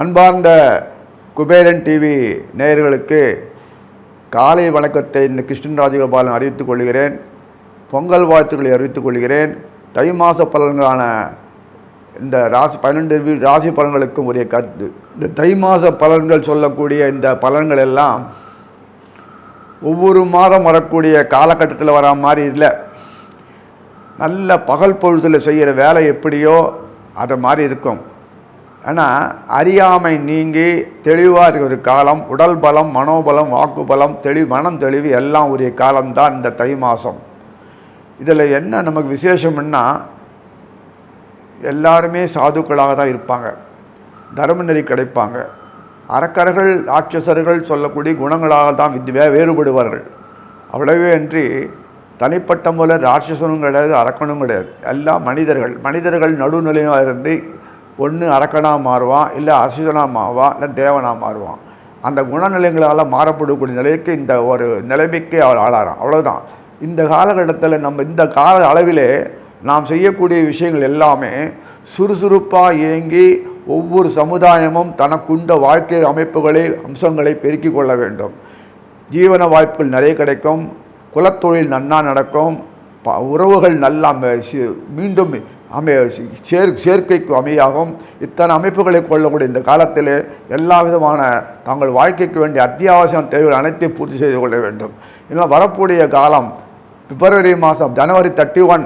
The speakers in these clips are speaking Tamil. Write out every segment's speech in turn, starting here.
அன்பார்ந்த குபேரன் டிவி நேயர்களுக்கு காலை வணக்கத்தை இந்த கிருஷ்ணன் ராஜகோபாலன் அறிவித்துக் கொள்கிறேன். பொங்கல் வாழ்த்துக்களை அறிவித்துக் கொள்கிறேன். தை மாத பலன்களான இந்த 12 ராசி பலன்களுக்கும் உரிய கருத்து. இந்த தை மாத பலன்கள் சொல்லக்கூடிய இந்த பலன்கள் எல்லாம் ஒவ்வொரு மாதம் வரக்கூடிய காலகட்டத்தில் வரா மாதிரி இல்லை. நல்ல பகல் பொழுதில் செய்கிற வேலை எப்படியோ அது மாதிரி இருக்கும். ஆனால் அறியாமை நீங்கி தெளிவாக இருக்கிற ஒரு காலம், உடல் பலம், மனோபலம், வாக்குபலம், மனம் தெளிவு எல்லாம் உரிய காலம்தான் இந்த தை மாதம். இதில் என்ன நமக்கு விசேஷம்னா, எல்லாருமே சாதுக்களாக தான் இருப்பாங்க, தர்மநெறி கிடைப்பாங்க. அரக்கர்கள் ராட்சசர்கள் சொல்லக்கூடிய குணங்களாக தான் வேறுபடுவார்கள். அவ்வளவே அன்றி தனிப்பட்ட முறையில் ராட்சசனும் கிடையாது, அரக்கனும் கிடையாது. எல்லாம் மனிதர்கள் நடுநிலையாக இருந்து ஒன்று அரக்கனாக மாறுவான், இல்லை அசுரனாக மாறுவான், இல்லை தேவனாக மாறுவான். அந்த குணநிலைகளால் மாறப்படக்கூடிய நிலைக்கு இந்த ஒரு நிலைமைக்கு அவர் ஆளாராம். அவ்வளோதான். இந்த காலகட்டத்தில் நம்ம இந்த கால அளவிலே நாம் செய்யக்கூடிய விஷயங்கள் எல்லாமே சுறுசுறுப்பாக இயங்கி ஒவ்வொரு சமுதாயமும் தனக்குண்ட வாழ்க்கை அம்சங்களை பெருக்கிக் கொள்ள வேண்டும். ஜீவன வாய்ப்புகள் நிறைய கிடைக்கும், குலத்தொழில் நன்னா நடக்கும், உறவுகள் நல்லா மீண்டும் சேர்க்கைக்கு அமையாகும். இத்தனை அமைப்புகளை கொள்ளக்கூடிய இந்த காலத்தில் எல்லா விதமான தங்கள் வாழ்க்கைக்கு வேண்டிய அத்தியாவசிய தேவைகள் அனைத்தையும் பூர்த்தி செய்து கொள்ள வேண்டும். இல்லை வரக்கூடிய காலம் பிப்ரவரி மாதம் ஜனவரி 31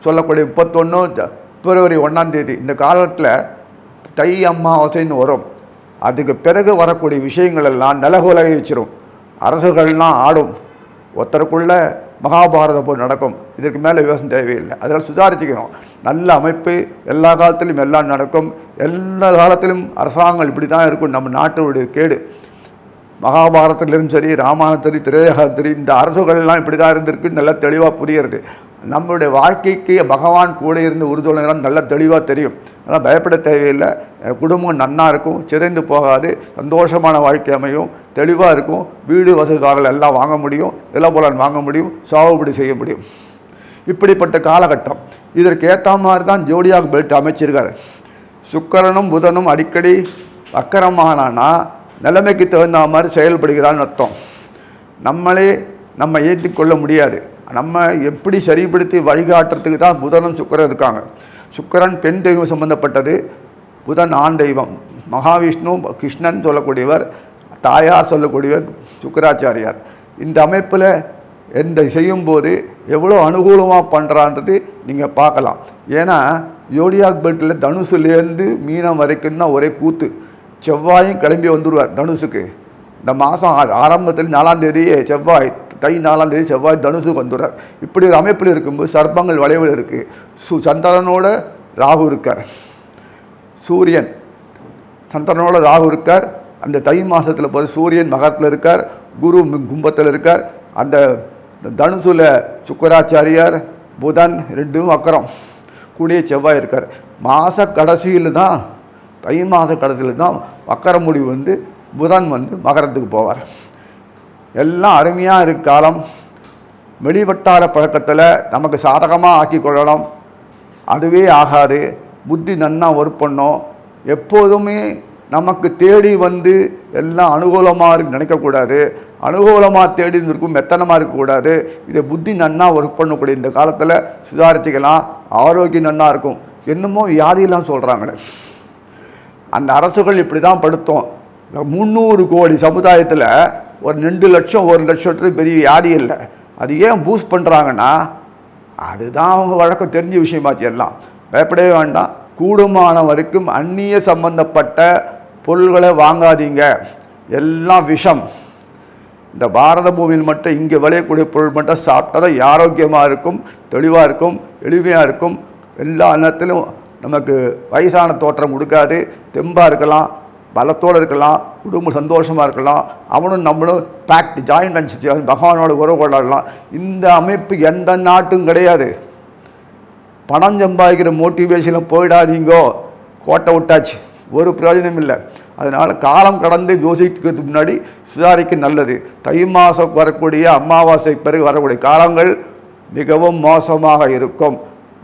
சொல்லக்கூடிய 31 பிப்ரவரி 1ஆம் தேதி இந்த காலத்தில் தை அமாவாசைன்னு வரும். அதுக்கு பிறகு வரக்கூடிய விஷயங்கள் எல்லாம் நிலகுலகை வச்சிரும். அரசுகள்லாம் ஆடும். ஒருத்தருக்குள்ள மகாபாரத போர் நடக்கும். இதற்கு மேலே விவசாயம் தேவையில்லை. அதனால் சுதாரிச்சுக்கணும். நல்ல அமைப்பு எல்லா காலத்திலும் எல்லாம் நடக்கும். எல்லா காலத்திலும் அரசாங்கம் இப்படி தான் இருக்கும். நம்ம நாட்டுடைய கேடு. மகாபாரதத்திலும் சரி, ராமாயணத்திலும், திரேகாத்திலும் இந்த அரசுகள்லாம் இப்படி தான் இருந்திருக்கு. நல்லா தெளிவாக புரியுறது. நம்மளுடைய வாழ்க்கைக்கு பகவான் கூட இருந்து உறுதுணைகிறான் நல்லா தெளிவாக தெரியும். அதனால் பயப்பட தேவையில்லை. குடும்பம் நன்னாக இருக்கும், சிதைந்து போகாது, சந்தோஷமான வாழ்க்கை அமையும், தெளிவாக இருக்கும். வீடு வசதிகள் எல்லாம் வாங்க முடியும், நிலபுலன் வாங்க முடியும், சாகுபடி செய்ய முடியும். இப்படிப்பட்ட காலகட்டம். இதற்கு ஏற்ற மாதிரி தான் ஜோடியாக பெல்ட் அமைச்சிருக்காரு. சுக்கிரனும் புதனும் அடிக்கடி வக்கரமானா நிலைமைக்கு தகுந்த மாதிரி செயல்படுகிறான்னு அர்த்தம். நம்ம ஏற்றிக்கொள்ள முடியாது. நம்ம எப்படி சரிப்படுத்தி வழிகாட்டுறதுக்கு தான் புதனும் சுக்கிரன் இருக்காங்க. சுக்கிரன் பெண் தெய்வம் சம்பந்தப்பட்டது, புதன் ஆண் தெய்வம். மகாவிஷ்ணு கிருஷ்ணன் சொல்லக்கூடியவர், தாயார் சொல்லக்கூடியவர் சுக்கராச்சாரியார். இந்த அமைப்பில் எந்த செய்யும்போது எவ்வளோ அனுகூலமாக பண்ணுறான்றது நீங்கள் பார்க்கலாம். ஏன்னா ஜோடியாக் பெல்ட்டில் தனுசுலேருந்து மீனம் வரைக்கும் தான் ஒரே கூத்து. செவ்வாயும் கிளம்பி வந்துடுவார் தனுசுக்கு. இந்த மாதம் ஆரம்பத்தில் 4ஆம் தேதியே செவ்வாய், தை 4ஆம் தேதி செவ்வாய் தனுசுக்கு வந்துடுறார். இப்படி ஒரு அமைப்பில் இருக்கும்போது சர்ப்பங்கள் வளைவில் இருக்குது. சந்திரனோட ராகு இருக்கார், சூரியன் சந்திரனோட ராகு இருக்கார். அந்த தை மாதத்தில் போது சூரியன் மகரத்தில் இருக்கார், குரு கும்பத்தில் இருக்கார். அந்த தனுசுல சுக்கராச்சாரியார், புதன் ரெண்டும் வக்கரம், கூடிய செவ்வாய் இருக்கார். மாத கடைசியில் தான், தை மாத கடைசியில் தான் வக்கர முடிவு வந்து புதன் வந்து மகரத்துக்கு போவார். எல்லாம் அருமையாக இருக்க காலம். வெளிவட்டார பழக்கத்தில் நமக்கு சாதகமாக ஆக்கி கொள்ளலாம். அதுவே ஆகாது. புத்தி நன்னா ஒர்க் பண்ணோம். எப்போதுமே நமக்கு தேடி வந்து எல்லாம் அனுகூலமாக நினைக்கக்கூடாது. அனுகூலமாக தேடி இருக்கும் மெத்தனமாக இருக்கக்கூடாது. இதை புத்தி நன்னா ஒர்க் பண்ணக்கூடிய இந்த காலத்தில் சுதாரிச்சிக்கலாம். ஆரோக்கியம் நன்னா இருக்கும். என்னமோ வியாதியெல்லாம் சொல்கிறாங்களே, அந்த அரசுகள் இப்படி தான் படுத்தோம். 300 கோடி சமுதாயத்தில் ஒரு 2 லட்சம் 1 லட்சத்துக்கு பெரிய வியாதி இல்லை. அது ஏன் பூஸ்ட் பண்ணுறாங்கன்னா, அதுதான் அவங்க வழக்கம் தெரிஞ்ச விஷயமாச்சு. எல்லாம் பயப்படவே வேண்டாம். கூடுமான வரைக்கும் அந்நிய சம்பந்தப்பட்ட பொருள்களை வாங்காதீங்க. எல்லாம் விஷம். இந்த பாரத பூமியில் மட்டும் இங்கே விளையக்கூடிய பொருள் மட்டும் சாப்பிட்டா தான் ஆரோக்கியமாக இருக்கும், தெளிவாக இருக்கும், எளிமையாக இருக்கும். எல்லா நேரத்திலும் நமக்கு வயசான தோற்றம் கொடுக்காது. தெம்பாக இருக்கலாம், பலத்தோடு இருக்கலாம், குடும்பம் சந்தோஷமாக இருக்கலாம். அவனும் நம்மளும் பேக்ட் ஜாயின்ட் அண்ட் பகவானோட உறவு கொள்ளலாம். இந்த அமைப்பு எந்த நாட்டும் கிடையாது. பணம் சம்பாதிக்கிற மோட்டிவேஷனில் போயிடாதீங்கோ. கோட்டை விட்டாச்சு, ஒரு பிரயோஜனம் இல்லை. அதனால் காலம் கடந்து யோசிக்கிறதுக்கு முன்னாடி சுதாரிக்க நல்லது. தை மாதம் வரக்கூடிய அமாவாசை பிறகு வரக்கூடிய காலங்கள் மிகவும் மோசமாக இருக்கும்.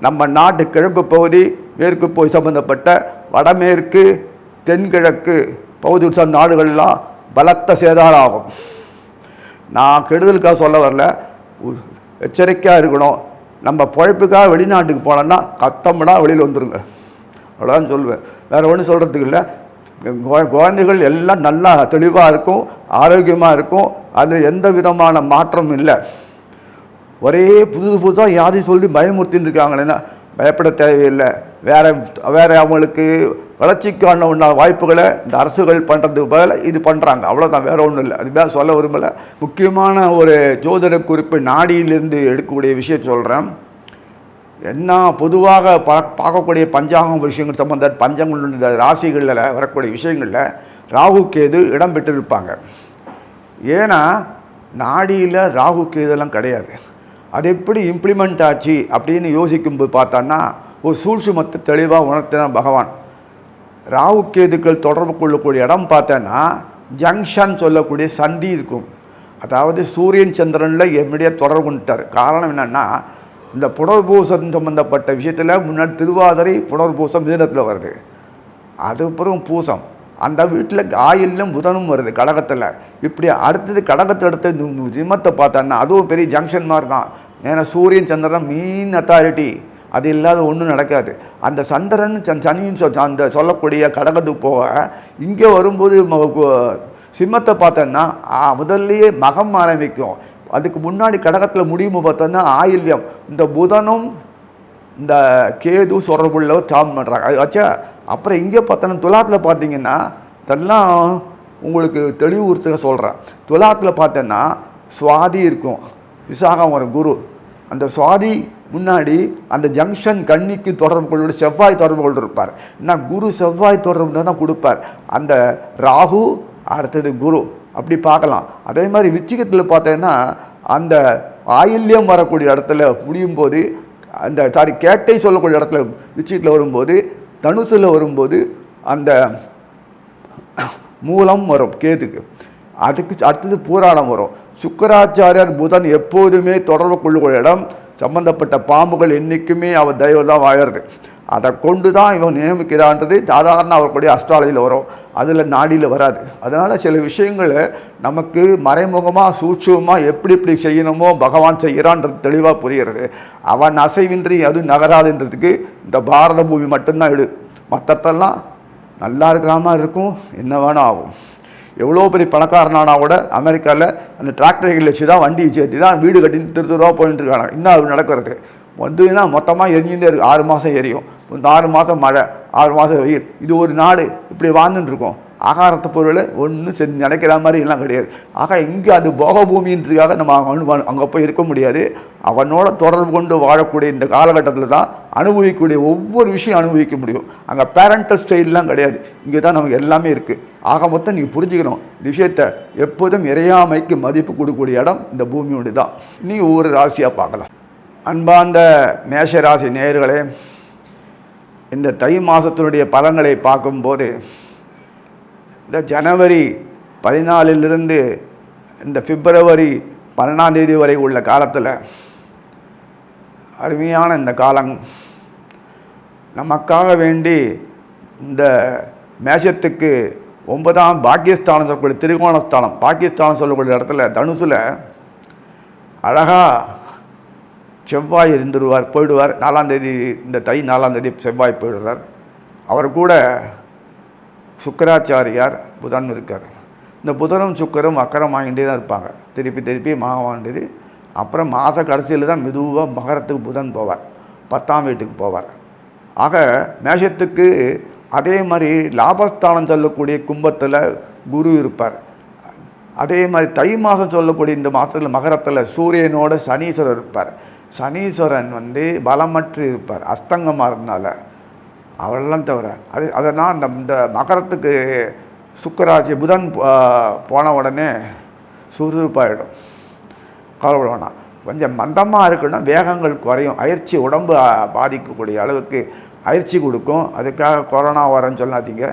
நம்ம நாட்டு கிழக்கு பகுதி, மேற்கு பகுதி சம்பந்தப்பட்ட வடமேற்கு, தென்கிழக்கு பகுதி நாடுகள்லாம் பலத்த சேதாரம் ஆகும். நான் கெடுதலுக்காக சொல்ல வரல, எச்சரிக்கையாக இருக்கணும். நம்ம பொழைப்புக்காக வெளிநாட்டுக்கு போனோன்னா கத்தம்னா வெளியில் வந்துடுங்க, அவ்வளோதான் சொல்லுவேன். வேறு ஒன்றும் சொல்கிறதுக்கு இல்லை. குழந்தைகள் எல்லாம் நல்லா தெளிவாக இருக்கும், ஆரோக்கியமாக இருக்கும். அதில் எந்த விதமான மாற்றமும் இல்லை. ஒரே புதுசாக யாரையும் சொல்லி பயமுறுத்தின்னு இருக்காங்களேன்னா பயப்பட தேவையில்லை. வேறு அவங்களுக்கு வளர்ச்சிக்கான உண்டான வாய்ப்புகளை இந்த அரசுகள் பண்ணுறதுக்கு பதில் இது பண்ணுறாங்க, அவ்வளோதான், வேறு ஒன்றும் இல்லை. அது மேலே சொல்ல விரும்பலை. முக்கியமான ஒரு ஜோதிட குறிப்பு நாடியிலிருந்து எடுக்கக்கூடிய விஷயம் சொல்கிறேன். என்ன பொதுவாக பார்க்கக்கூடிய பஞ்சாங்கம் விஷயங்கள் சம்பந்த பஞ்சங்கள் இந்த ராசிகளில் வரக்கூடிய விஷயங்களில் ராகு கேது இடம் பெற்றிருப்பாங்க. ஏன்னா நாடியில் ராகு கேதெல்லாம் கிடையாது. அது எப்படி இம்ப்ளிமெண்ட் ஆச்சு அப்படின்னு யோசிக்கும்போது பார்த்தோன்னா ஒரு சூழ்ச்சிமத்தை தெளிவாக உணர்த்தின பகவான். ராகு கேதுக்கள் தொடர்பு கொள்ளக்கூடிய இடம் பார்த்தோன்னா ஜங்ஷன் சொல்லக்கூடிய சந்தி இருக்கும். அதாவது சூரியன் சந்திரனில் எப்படியாக தொடர்பு கொண்டுட்டார். காரணம் என்னென்னா இந்த புனர்பூசம் சம்பந்தப்பட்ட விஷயத்தில் முன்னாடி திருவாதிரை புனர்பூசம் மிதுனத்தில் வருது, அதுக்கப்புறம் பூசம், அந்த வீட்டில் ஆயிலும் புதனும் வருது கடகத்தில். இப்படி அடுத்தது கடகத்தை அடுத்து சிம்மத்தை பார்த்தோன்னா அதுவும் பெரிய ஜங்ஷன் மாதிரி தான். ஏன்னா சூரியன் சந்திரன் மீன் அத்தாரிட்டி, அது இல்லாத ஒன்றும் நடக்காது. அந்த சந்திரன் சனியும் அந்த சொல்லக்கூடிய கடகத்துக்கு போக இங்கே வரும்போது சிம்மத்தை பார்த்தோன்னா முதல்லையே மகம் ஆரம்பிக்கும். அதுக்கு முன்னாடி கடகத்தில் முடியும் பார்த்தோன்னா ஆயில்யம். இந்த புதனும் இந்த கேது தொடர்புள்ள சாம் பண்ணுறாங்க. அது ஆச்சா. அப்புறம் இங்கே பார்த்தோன்னா துலாத்தில் பார்த்தீங்கன்னா இதெல்லாம் உங்களுக்கு தெளிவுறுத்த சொல்கிறேன். துலாத்தில் பார்த்தோன்னா சுவாதி இருக்கும், விசாகம் வரும் குரு. அந்த சுவாதி முன்னாடி அந்த ஜங்ஷன் கன்னிக்கு தொடர்பு கொள்ள செவ்வாய் தொடர்பு கொண்டு இருப்பார். ஏன்னா குரு செவ்வாய் தொடர்பு தான் கொடுப்பார். அந்த ராகு அடுத்தது குரு அப்படி பார்க்கலாம். அதே மாதிரி விச்சிகத்தில் பார்த்தீங்கன்னா அந்த ஆயில்யம் வரக்கூடிய இடத்துல முடியும் போது அந்த கேட்டை சொல்லக்கூடிய இடத்துல விச்சிகத்தில் வரும்போது தனுசில் வரும்போது அந்த மூலம் வரும் கேதுக்கு. அதுக்கு அடுத்தது பூராடம் வரும். சுக்கராச்சாரியர் புதன் எப்போதுமே தொடர்பு கொள்ளக்கூடிய இடம் சம்பந்தப்பட்ட பாம்புகள் என்றைக்குமே அவர் தெய்வம் தான் வாழறது. அதை கொண்டு தான் இவன் நியமிக்கிறான்றது சாதாரண அவர்களுடைய அஸ்ட்ராலஜியில் வரும், அதில் நாடியில் வராது. அதனால் சில விஷயங்களை நமக்கு மறைமுகமாக சூட்சமாக எப்படி செய்யணுமோ பகவான் செய்கிறான்றது தெளிவாக புரிகிறது. அவன் அசைவின்றி அது நகராதுன்றதுக்கு இந்த பாரத பூமி மட்டும்தான் எடு. மற்றத்தெல்லாம் நல்லா இருக்கிற மாதிரி இருக்கும், என்ன வேணால் ஆகும். எவ்வளோ பெரிய பணக்காரனானா கூட அமெரிக்காவில் அந்த டிராக்டர்கள் வச்சு தான் வண்டி சேர்த்து தான் வீடு கட்டின்னு திருத்துருவா போயிட்டு இருக்காங்க. இன்னும் அது நடக்கிறது வந்துன்னா மொத்தமாக எரிஞ்சுட்டே இருக்குது. 6 மாதம் எரியும், இந்த 6 மாதம் மழை, 6 மாதம் வெயில். இது ஒரு நாடு இப்படி வாழ்ந்துட்டுருக்கோம். ஆகாரத்தை பொருள் ஒன்றும் செஞ்சு நினைக்கிற மாதிரி எல்லாம் கிடையாது. ஆக இங்கே அது போக பூமின்றதுக்காக நம்ம அங்கே போய் இருக்க முடியாது. அவனோட தொடர்பு கொண்டு வாழக்கூடிய இந்த காலகட்டத்தில் தான் அனுபவிக்கக்கூடிய ஒவ்வொரு விஷயம் அனுபவிக்க முடியும். அங்கே பேரண்டல் ஸ்டைல்லாம் கிடையாது, இங்கே தான் நமக்கு எல்லாமே இருக்குது. ஆக மொத்தம் நீங்கள் புரிஞ்சுக்கணும் இந்த விஷயத்தை. எப்போதும் இறையாமைக்கு மதிப்பு கொடுக்கக்கூடிய இடம் இந்த பூமியோடு தான். நீங்கள் ஒவ்வொரு ராசியாக பார்க்கலாம். அன்பார்ந்த மேஷ ராசி நேயர்களே, இந்த தை மாதத்தினுடைய பலன்களை பார்க்கும்போது இந்த ஜனவரி 14 இந்த பிப்ரவரி 12 வரை உள்ள காலத்தில் அருமையான இந்த காலம் நமக்காக வேண்டி இந்த மேஷத்துக்கு 9ஆம் பாக்கியஸ்தானம் சொல்லக்கூடிய திரிகோணஸ்தானம், பாக்கியஸ்தானம் சொல்லக்கூடிய இடத்துல தனுசில் அழகாக செவ்வாய் இருந்துருவார், போயிடுவார். 4ஆம் தேதி, இந்த தை 4ஆம் தேதி செவ்வாய் போயிடுறார். அவர் கூட சுக்கராச்சாரியார் புதன் இருக்கார். இந்த புதனும் சுக்கரும் அக்கரம் வாங்கிட்டே தான் இருப்பாங்க, திருப்பி வாங்கிட்டு. அப்புறம் மாத கடைசியில் தான் மெதுவாக மகரத்துக்கு புதன் போவார், 10ஆம் வீட்டுக்கு போவார். ஆக மேஷத்துக்கு அதே மாதிரி லாபஸ்தானம் சொல்லக்கூடிய கும்பத்தில் குரு இருப்பார். அதே மாதிரி தை மாதம் சொல்லக்கூடிய இந்த மாதத்தில் மகரத்தில் சூரியனோட சனீஸ்வரர் இருப்பார். சனீஸ்வரன் பலமற்று இருப்பார், அஸ்தங்கமாக இருந்தனால. அவரெல்லாம் தவிர அதனால் இந்த மகரத்துக்கு சுக்கராட்சி புதன் போன உடனே சுறுசுறுப்பாகிடும். கவலைப்பட வேணாம். கொஞ்சம் மந்தமாக இருக்குன்னா வேகங்கள் குறையும், அயற்சி உடம்பு பாதிக்கக்கூடிய அளவுக்கு அயற்சி கொடுக்கும். அதுக்காக கொரோனா வரேன்னு சொல்லாதீங்க.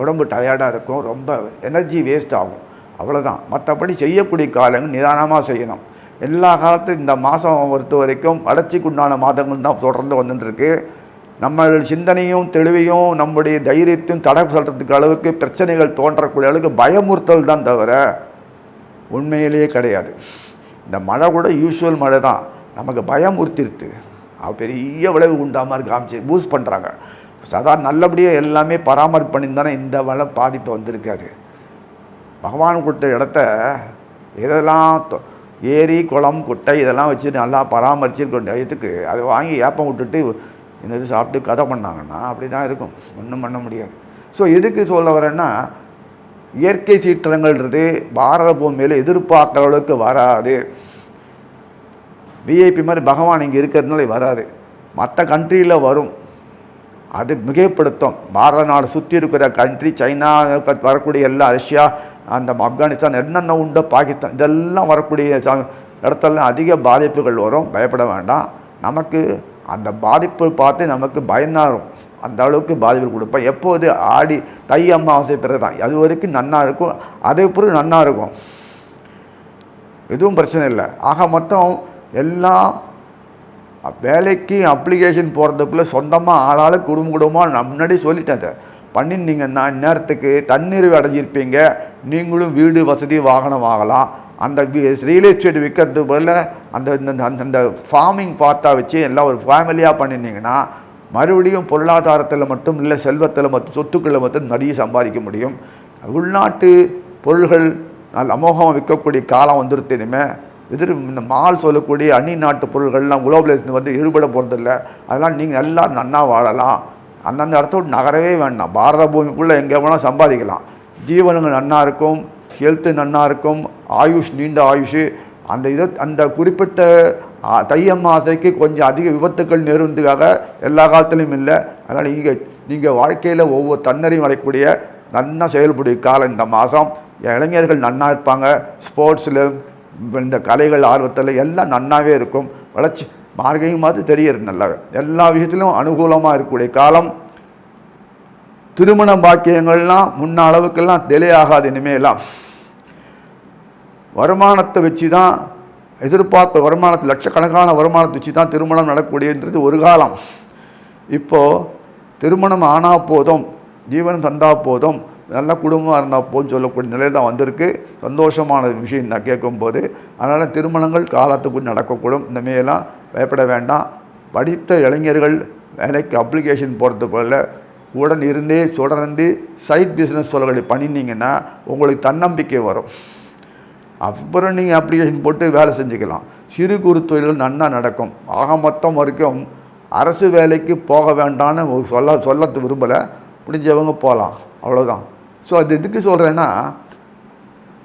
உடம்பு டயர்டாக இருக்கும், ரொம்ப எனர்ஜி வேஸ்ட் ஆகும், அவ்வளோதான். மற்றபடி செய்யக்கூடிய காலங்கள் நிதானமாக செய்யணும். எல்லா காலத்தும் இந்த மாதம் பொறுத்த வரைக்கும் வளர்ச்சிக்குண்டான மாதங்கள் தான் தொடர்ந்து வந்துட்டுருக்கு. நம்ம சிந்தனையும் தெளிவையும் நம்முடைய தைரியத்தையும் தடை சொல்கிறதுக்கு அளவுக்கு பிரச்சனைகள் தோன்றக்கூடிய அளவுக்கு பயமுறுத்தல் தான் தவிர உண்மையிலேயே கிடையாது. இந்த மழை கூட யூஸ்வல் மழை தான், நமக்கு பயமுறுத்திடுது. பெரிய விளைவு உண்டா மாதிரி காமிச்சு பூஸ்ட் பண்ணுறாங்க. சாதாரண நல்லபடியாக எல்லாமே பராமரிப்பு பண்ணியிருந்தானே இந்த மழை பாதிப்பு வந்திருக்காது. பகவான் கொடுத்த இடத்த இதெல்லாம் ஏரி குளம் குட்டை இதெல்லாம் வச்சு நல்லா பராமரிச்சிருக்க டயத்துக்கு அதை வாங்கி ஏப்பம் விட்டுட்டு இந்த இது சாப்பிட்டு கதை பண்ணாங்கன்னா அப்படி தான் இருக்கும், ஒன்றும் பண்ண முடியாது. ஸோ எதுக்கு சொல்ல வரேன்னா, இயற்கை சீற்றங்கள்ன்றது பாரத பூமியில் எதிர்பார்க்குற அளவுக்கு வராது. விஐபி மாதிரி பகவான் இங்கே இருக்கிறதுனால வராது, மற்ற கண்ட்ரியில் வரும். அது மிகைப்படுத்தும். பாரத நாடு சுற்றி இருக்கிற கண்ட்ரி, சைனா வரக்கூடிய எல்லா ரஷ்யா, அந்த ஆப்கானிஸ்தான் என்னென்ன உண்டோ, பாகிஸ்தான், இதெல்லாம் வரக்கூடிய இடத்துல அதிக பாதிப்புகள் வரும். பயப்பட வேண்டாம். நமக்கு அந்த பாதிப்பு பார்த்து நமக்கு பயந்தாரும், அந்த அளவுக்கு பாதிப்புகள் கொடுப்பேன். எப்போது ஆடி தை அமாவாசை பிறகு தான், அது வரைக்கும் நன்னா இருக்கும், அதே பிறகு நன்னா இருக்கும், எதுவும் பிரச்சனை இல்லை. ஆக மொத்தம் எல்லாம் வேலைக்கு அப்ளிகேஷன் போகிறதுக்குள்ளே சொந்தமாக ஆளால் குடும்பமாக முன்னாடி சொல்லிட்டேன். அதை பண்ணியிருந்தீங்கன்னா இந்நேரத்துக்கு தண்ணீர் அடைஞ்சிருப்பீங்க. நீங்களும் வீடு வசதி வாகனம் வாங்கலாம். அந்த ரியல் எஸ்டேட் விற்கிறது போல் அந்த ஃபார்மிங் பார்ட்டாக வச்சு எல்லாம் ஒரு ஃபேமிலியாக பண்ணியிருந்தீங்கன்னா மறுபடியும் பொருளாதாரத்தில் மட்டும் இல்லை, செல்வத்தில் மட்டும், சொத்துக்களில் மட்டும் நிறைய சம்பாதிக்க முடியும். உள்நாட்டு பொருள்கள் நல்ல அமோகமாக விற்கக்கூடிய காலம் வந்துருது. இனிமேல் இந்த மால் சொல்லக்கூடிய அந்நிய நாட்டு பொருள்கள்லாம் குளோபலைசேஷன் வந்து ஈடுபட போகிறதில்ல. அதெல்லாம் நீங்கள் எல்லாம் நன்னா வாழலாம். அந்தந்த இடத்தோடு நகரவே வேண்டாம். பாரத பூமிக்குள்ளே எங்கே வேணால் சம்பாதிக்கலாம். ஜீவனங்கள் நன்னா இருக்கும், ஹெல்த்து நன்னா இருக்கும், ஆயுஷ் நீண்ட ஆயுஷ். அந்த குறிப்பிட்ட தை அமாவாசைக்கு கொஞ்சம் அதிக விபத்துக்கள் நேருவதுக்காக எல்லா காலத்துலையும் இல்லை. அதனால் நீங்கள் வாழ்க்கையில் ஒவ்வொரு தன்னறியும் அடையக்கூடிய நன்னா செயல்படுற காலம் இந்த மாதம். இளைஞர்கள் நன்னா இருப்பாங்க. ஸ்போர்ட்ஸில், இந்த கலைகள் ஆர்வத்தில் எல்லாம் நன்னாவே இருக்கும். வளர்ச்சி மார்க்கையும் பார்த்து தெரியுது நல்லாவே. எல்லா விஷயத்திலும் அனுகூலமாக இருக்கக்கூடிய காலம். திருமண பாக்கியங்கள்லாம் முன்ன அளவுக்கெல்லாம் டிலே ஆகாது. இனிமேலாம் வருமானத்தை வச்சு தான், எதிர்பார்த்த வருமானத்தை, லட்சக்கணக்கான வருமானத்தை வச்சு தான் திருமணம் நடக்கக்கூடியன்றது ஒரு காலம். இப்போது திருமணம் ஆனால் போதும், ஜீவனம் தந்தால் போதும், நல்ல குடும்பமாக இருந்தால் போதும் சொல்லக்கூடிய நிலையில் தான் வந்திருக்கு. சந்தோஷமான விஷயம் நான் கேட்கும்போது. அதனால் திருமணங்கள் காலத்துக்கு நடக்கக்கூடும். இந்த மாரியெல்லாம் பயப்பட வேண்டாம். படித்த இளைஞர்கள் வேலைக்கு அப்ளிகேஷன் போகிறது போல் உடன் இருந்தே தொடர்ந்து சைட் பிஸ்னஸ் சொல்லக்கூடிய பண்ணினீங்கன்னா உங்களுக்கு தன்னம்பிக்கை வரும். அப்புறம் நீங்கள் அப்ளிகேஷன் போட்டு வேலை செஞ்சுக்கலாம். சிறு குறு தொழில்கள் நன்னா நடக்கும். ஆக மொத்தம் வரைக்கும் அரசு வேலைக்கு போக வேண்டான்னு சொல்ல விரும்பலை. முடிஞ்சவங்க போகலாம், அவ்வளோதான். ஸோ அது எதுக்கு சொல்கிறேன்னா,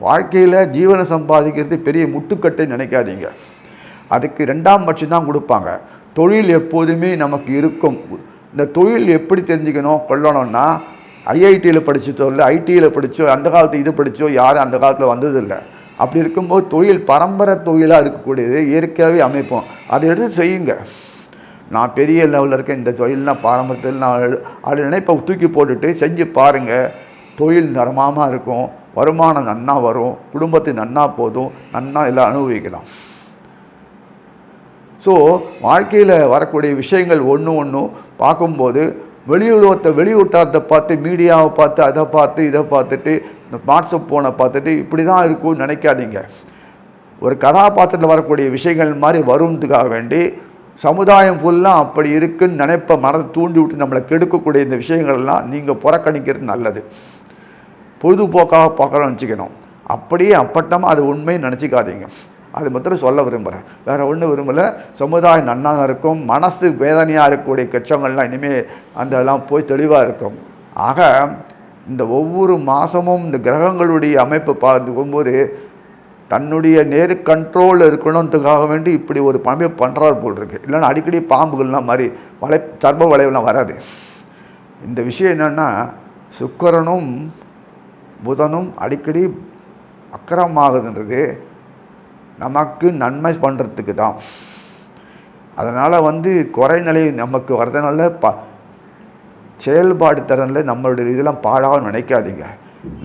வாழ்க்கையில் ஜீவனை சம்பாதிக்கிறது பெரிய முட்டுக்கட்டை நினைக்காதீங்க. அதுக்கு 2ஆம் பட்சம் தான் கொடுப்பாங்க. தொழில் எப்போதுமே நமக்கு இருக்கும். இந்த தொழில் எப்படி தெரிஞ்சுக்கணும் கொள்ளணும்னா, ஐஐடியில் படித்ததோ இல்லை ஐடியில் படித்தோ, அந்த காலத்து இது படித்தோ யாரும் அந்த காலத்தில் வந்ததில்லை. அப்படி இருக்கும்போது தொழில் பரம்பரை தொழிலாக இருக்கக்கூடியது இயற்கையாகவே அமைப்போம். அதை எடுத்து செய்யுங்க. நான் பெரிய லெவலில் இருக்கேன், இந்த தொழில்னால் பாரம்பரியத்தில் நான் அது நினைப்பை தூக்கி போட்டுட்டு செஞ்சு பாருங்கள். தொழில் தரமாக இருக்கும், வருமானம் நன்னா வரும், குடும்பத்துக்கு நன்னா போதும், நன்னா எல்லாம் அனுபவிக்கலாம். ஸோ வாழ்க்கையில் வரக்கூடிய விஷயங்கள் ஒன்று பார்க்கும்போது வெளியூட்டாரத்தை பார்த்து, மீடியாவை பார்த்து, அதை பார்த்து இதை பார்த்துட்டு, இந்த வாட்ஸ்அப் ஃபோனை பார்த்துட்டு இப்படி தான் இருக்கும்னு நினைக்காதீங்க. ஒரு கதாபாத்திரத்தில் வரக்கூடிய விஷயங்கள் மாதிரி வருவதுக்காக வேண்டி சமுதாயம் ஃபுல்லாக அப்படி இருக்குன்னு நினைப்ப மனதை தூண்டி விட்டு நம்மளை கெடுக்கக்கூடிய இந்த விஷயங்கள்லாம் நீங்கள் புறக்கணிக்கிறது நல்லது. பொழுதுபோக்காக பார்க்குறோன்னு நினச்சிக்கணும். அப்படியே அப்பட்டமாக அது உண்மைன்னு நினச்சிக்காதீங்க. அது மாத்திரம் சொல்ல விரும்புகிறேன், வேறு ஒன்றும் விரும்பலை. சமுதாயம் நன்னாக இருக்கும். மனசு வேதனையாக இருக்கக்கூடிய கச்சங்கள்லாம் இனிமேல் அந்த இதெல்லாம் போய் தெளிவாக இருக்கும். ஆக இந்த ஒவ்வொரு மாதமும் இந்த கிரகங்களுடைய அமைப்பு பார்க்கும்போது தன்னுடைய நேரு கண்ட்ரோலில் இருக்கணுன்றதுக்காக வேண்டி இப்படி ஒரு அமைப்பு பண்ணுறாரு போல் இருக்குது. இல்லைன்னா அடிக்கடி பாம்புகள்லாம் மாதிரி சர்ப வளைவுலாம் வராது. இந்த விஷயம் என்னென்னா, சுக்கிரனும் புதனும் அடிக்கடி அக்கிரமாகுதுன்றது நமக்கு நன்மை பண்ணுறதுக்கு தான். அதனால் குறைநிலை நமக்கு வரதுனால செயல்பாடு தரனில் நம்மளுடைய இதெல்லாம் பாழாக நினைக்காதீங்க.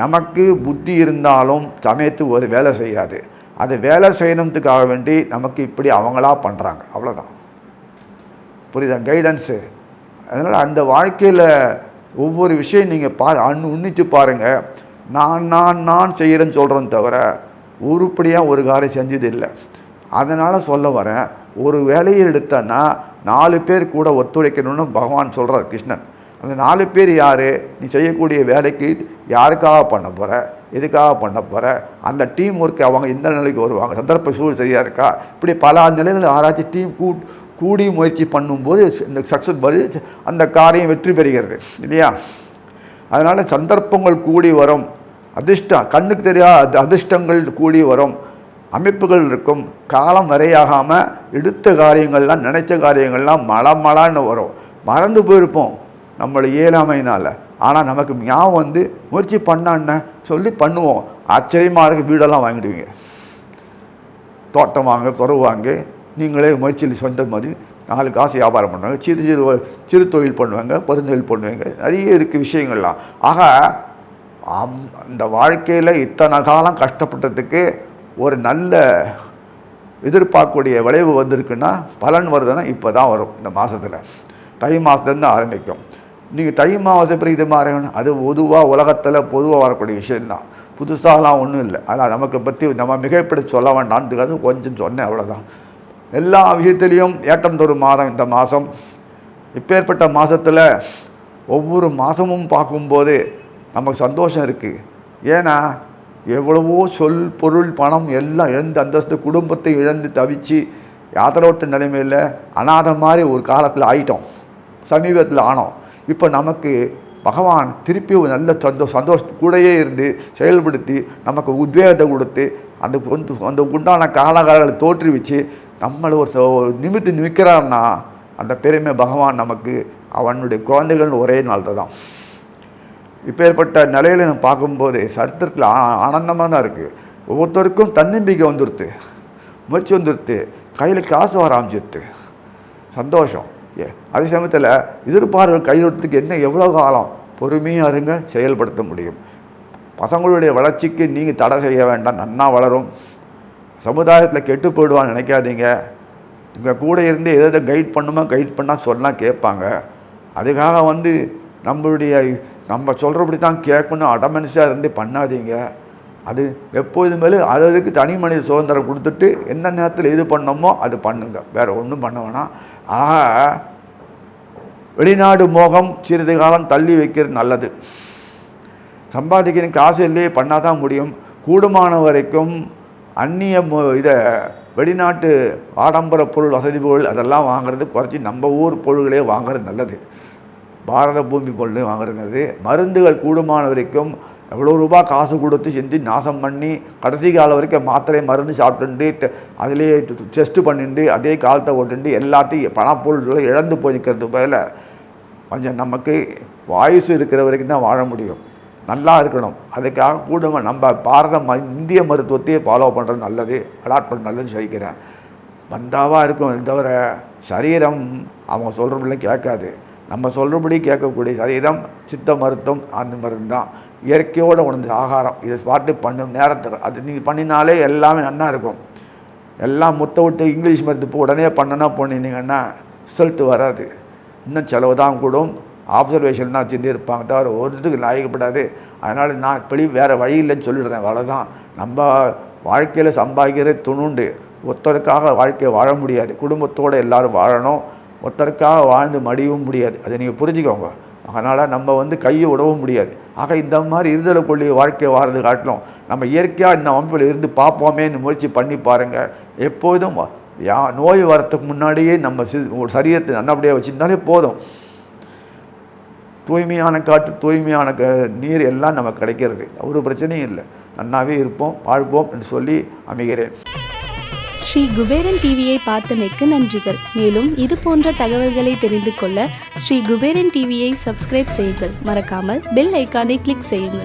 நமக்கு புத்தி இருந்தாலும் சமயத்துக்கு ஒரு வேலை செய்யாது. அது வேலை செய்யணுன்றதுக்காக வேண்டி நமக்கு இப்படி அவங்களா பண்ணுறாங்க, அவ்வளோதான். புரியுதா? கைடன்ஸு. அதனால் அந்த வாழ்க்கையில் ஒவ்வொரு விஷயம் நீங்கள் உன்னிச்சு பாருங்கள். நான் செய்கிறேன்னு சொல்கிறேன்னு தவிர உருப்படியாக ஒரு காரியம் செஞ்சது இல்லை. அதனால் சொல்ல வரேன், ஒரு வேலையை எடுத்தன்னா 4 பேர் கூட ஒத்துழைக்கணும்னு பகவான் சொல்கிறார் கிருஷ்ணன். அந்த 4 பேர் யார்? நீ செய்யக்கூடிய வேலைக்கு யாருக்காக பண்ண போகிற, எதுக்காக பண்ண போகிற, அந்த டீம் ஒர்க்கு அவங்க எந்த நிலைக்கு வருவாங்க, சந்தர்ப்ப சூழல் சரியாக இருக்கா, இப்படி பல நிலைகள் ஆராய்ச்சி டீம் கூடி முயற்சி பண்ணும்போது இந்த சக்ஸஸ் வருது, அந்த காரியம் வெற்றி பெறுகிறது இல்லையா? அதனால் சந்தர்ப்பங்கள் கூடி வரும், அதிர்ஷ்டம் கண்ணுக்கு தெரியாத அதிர்ஷ்டங்கள் கூடி வரும், அமைப்புகள் இருக்கும். காலம் வரையாகாமல் எடுத்த காரியங்கள்லாம் நினைச்ச காரியங்கள்லாம் மழன்னு வரும். மறந்து போயிருப்போம் நம்மளை இயலாமையினால். ஆனால் நமக்கு ஞாபகம் முயற்சி பண்ணான்னு சொல்லி பண்ணுவோம். ஆச்சரியமாக இருக்க வீடெல்லாம் வாங்கிடுவீங்க, தோட்டம் வாங்க, துறவு வாங்க, நீங்களே முயற்சியில் சொந்த மாதிரி 4 காசு வியாபாரம் பண்ணுவாங்க, சிறு தொழில் பண்ணுவாங்க, பெருந்தொழில் பண்ணுவாங்க, நிறைய இருக்குது விஷயங்கள்லாம். ஆக இந்த வாழ்க்கையில் இத்தனை காலம் கஷ்டப்பட்டதுக்கு ஒரு நல்ல எதிர்பார்க்கக்கூடிய விளைவு வந்திருக்குன்னா, பலன் வருதுன்னா இப்போ தான் வரும். இந்த மாதத்தில் தை மாதத்துலேருந்து ஆரம்பிக்கும். நீங்கள் தை மாதத்தை பிறகு இது மாறணும், அது பொதுவாக வரக்கூடிய விஷயந்தான், புதுசாகலாம் ஒன்றும் இல்லை. ஆனால் நமக்கு பற்றி நம்ம மிகைப்படுத்தி சொல்ல வேண்டாம்ன்றதுக்காக கொஞ்சம் சொன்னேன், அவ்வளோதான். எல்லா விஷயத்துலேயும் ஏற்றம் தரும் மாதம் இந்த மாதம். இப்பேற்பட்ட மாதத்தில் ஒவ்வொரு மாதமும் பார்க்கும்போது நமக்கு சந்தோஷம் இருக்குது. ஏன்னா எவ்வளவோ சொல் பொருள் பணம் எல்லாம் இழந்து, அந்தஸ்து குடும்பத்தை இழந்து தவிச்சு யாத்திரோட்ட நிலைமையில் அனாத மாதிரி ஒரு காலத்தில் ஆயிட்டோம், சமீபத்தில் ஆனோம். இப்போ நமக்கு பகவான் திருப்பி ஒரு நல்ல சந்தோஷத்து கூடையே இருந்து செயல்படுத்தி நமக்கு உத்வேகத்தை கொடுத்து அந்த உண்டான காலகாலங்களை தோற்றுவிச்சு நம்மளை ஒரு நிமித்து நிற்கிறார்னா அந்த பெருமை பகவான் நமக்கு அவனுடைய குழந்தைகள் ஒரே நாள் தான். இப்போ ஏற்பட்ட நிலையில் நம்ம பார்க்கும்போது சரித்திரத்தில் ஆனந்தமாக தான் இருக்குது. ஒவ்வொருத்தருக்கும் தன்னம்பிக்கை வந்துடுது, முயற்சி வந்துடுது, கையில் காசு வர ஆரம்பிச்சிடுது, சந்தோஷம். அதே சமயத்தில் எதிர்பார்ப்பு கையெழுத்துக்கு எவ்வளோ காலம் பொறுமையாக இருங்க, செயல்படுத்த முடியும். பசங்களுடைய வளர்ச்சிக்கு நீங்கள் தடை செய்ய வேண்டாம், நன்னா வளரும். சமுதாயத்தில் கெட்டு போயிடுவான்னு நினைக்காதீங்க. இங்கே கூட இருந்து எதை கைட் பண்ணால் சொன்னால் கேட்பாங்க. அதுக்காக நம்ம சொல்கிறபடி தான் கேட்கணும் அடமனிஷாக இருந்து பண்ணாதீங்க. அது எப்போதுமே அதுக்கு தனி மனித சுதந்திரம் கொடுத்துட்டு எந்த நேரத்தில் எது பண்ணணுமோ அது பண்ணுங்க, வேறு ஒன்றும் பண்ண வேணாம். ஆக வெளிநாடு மோகம் சிறிது காலம் தள்ளி வைக்கிறது நல்லது. சம்பாதிக்கிறதுக்கு காசு இல்லையே, பண்ணால் தான் முடியும். கூடுமான வரைக்கும் அந்நிய இதை வெளிநாட்டு ஆடம்பர பொருள், வசதி பொருள் அதெல்லாம் வாங்குறது குறைச்சி நம்ம ஊர் பொருள்களே வாங்குறது நல்லது. பாரத பூமி பொருள் வாங்குறது. மருந்துகள் கூடுமான வரைக்கும் எவ்வளோ ரூபா காசு கொடுத்து செஞ்சு நாசம் பண்ணி கடைசி காலம் வரைக்கும் மாத்திரை மருந்து சாப்பிட்டுட்டு அதிலேயே டெஸ்ட்டு பண்ணிட்டு அதே காலத்தை ஓட்டுண்டு எல்லாத்தையும் பணப்பொருள்களை இழந்து போய் நிற்கிறது போல கொஞ்சம் நமக்கு வாயுசு இருக்கிற வரைக்கும் தான் வாழ முடியும், நல்லா இருக்கணும். அதுக்காக கூட நம்ம இந்திய மருத்துவத்தையே ஃபாலோ பண்ணுறது நல்லது, அடாப்ட் பண்ணுறது நல்லது சொல்லிக்கிறேன். வந்தாவாக இருக்கும் தவிர சரீரம் அவங்க சொல்கிறபடி கேட்காது. நம்ம சொல்கிறபடி கேட்கக்கூடிய சரீரம் சித்த மருத்துவம் அந்த மருந்து தான். இயற்கையோடு உணர்ந்து ஆகாரம் இதை பார்த்து பண்ணும் நேரத்தில் அது நீங்கள் பண்ணினாலே எல்லாமே நல்லா இருக்கும். எல்லாம் விட்டு இங்கிலீஷ் மருந்து உடனே பண்ணினீங்கன்னா ரிசல்ட்டு வராது, இன்னும் செலவு தான் கூடும். ஆப்சர்வேஷன் தான் செஞ்சு இருப்பாங்க தவிர ஒரு இதுக்கு லாயக்கப்படாது. அதனால் நான் இப்படி வேறு வழி இல்லைன்னு சொல்லிடுறேன், அவ்வளோதான். நம்ம வாழ்க்கையில் சம்பாதிக்கிறது துணுண்டு, ஒருத்தருக்காக வாழ்க்கையை வாழ முடியாது. குடும்பத்தோடு எல்லோரும் வாழணும், ஒருத்தருக்காக வாழ்ந்து மடியவும் முடியாது. அதை நீங்கள் புரிஞ்சுக்கோங்க. அதனால் நம்ம கையை விடவும் முடியாது. ஆக இந்த மாதிரி இருதலை கொள்ளி வாழ்க்கையை வாழ்றது காட்டிலும் நம்ம இயற்கையாக இந்த அமைப்பில் இருந்து பார்ப்போமேன்னு முயற்சி பண்ணி பாருங்கள். எப்போதும் நோய் வரத்துக்கு முன்னாடியே நம்ம சரீரத்தை நல்லபடியாக வச்சுருந்தாலே போதும். தூய்மையான காற்று, தூய்மையான நீர் எல்லாம் நமக்கு கிடைக்கிறது, ஒரு பிரச்சனையும் இல்லை. நன்னாவே இருப்போம், வாழ்வோம் என்று சொல்லி அமைகிறேன். ஸ்ரீ குபேரன் டிவியை பார்த்தமைக்கு நன்றிகள். மேலும் இது போன்ற தகவல்களை தெரிந்து கொள்ள ஸ்ரீ குபேரன் டிவியை சப்ஸ்கிரைப் செய்யுங்கள். மறக்காமல் பெல் ஐக்கானை கிளிக் செய்யுங்கள்.